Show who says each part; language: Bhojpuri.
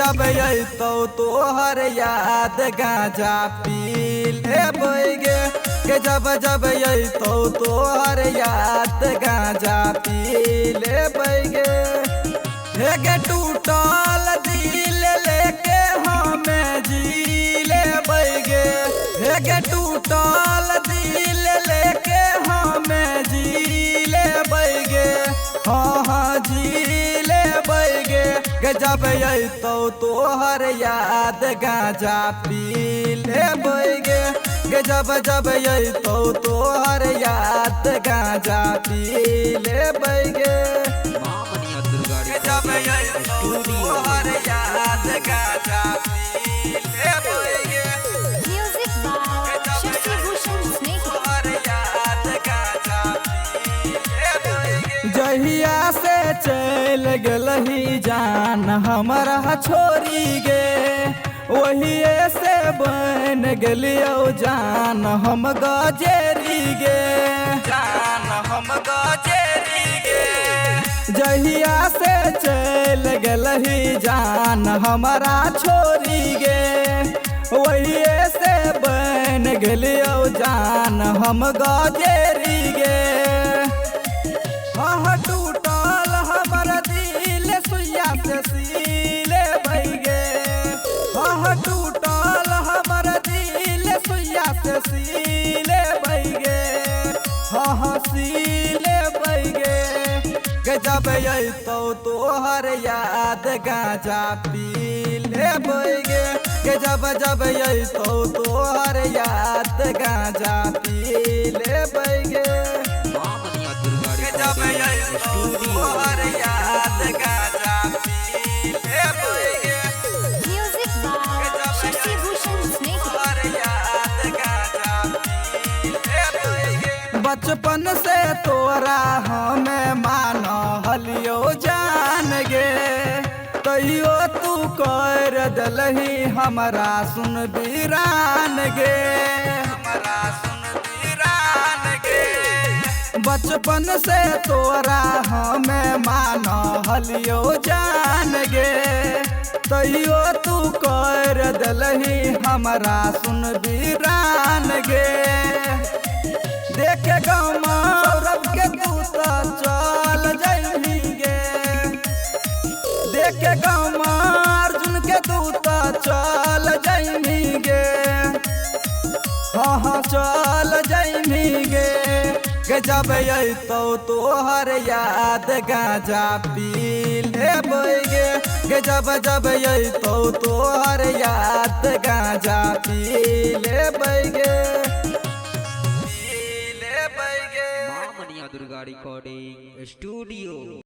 Speaker 1: जब अतो तोहर याद गांजा पी लेबै गे जब अतो तोहर याद गांजा पी लेबै गे टूटल दिल लेके हमें जी लेबै गे टूटल दिल लेके हमें जी लेबै हाँ जी लेबै गे जब अतो तोहर याद गांजा पी लेबै गे जब अतो तोहर याद गांजा पी लेबै जब अतो तोहर याद गांजा पी लेबै
Speaker 2: Music by Shashi Bhushan Snake.
Speaker 1: जहिया से चल गलही जान हमारा छोरी गे वही से बन गलियो जान हम गजेरी गे जान हम गजेरी गे जहिया से चल गलही जान हमारा छोरी गे वही से बन गलियो जान हम गजेरी गे हाँ टूटल हमर दिल सुइया से सीले बैगे हाँ टूटल हमर दिल सुइया से सीले बैगे हाँ सीले बैगे गे जब अतो तोहर याद गांजा पी लेबै गे जब अतो तोहर याद गांजा पी लेबै जब अतो तोहर याद गांजा पी लेबै
Speaker 2: Music by Shashi Bhushan Snake.
Speaker 1: बचपन से तोरा हमें मान हलियो जान गे तैयो तू कर दलही हमारा सुन बीरान गे हमारा सुन बीरान गे बचपन से तोरा हमें मान हलियो जान गे तैयो तू कर दलही हमारा सुन बीरान गे देख गाँव सौरभ के तू तो चल जही गे देख गाँव अर्जुन के तू तो चल जही गे हाँ चल जही गे जब अतो तोहर याद गांजा पी लेबै गे जब अतो तोहर याद गांजा पी लेबै
Speaker 3: दुर्गा रिकॉर्डिंग स्टूडियो।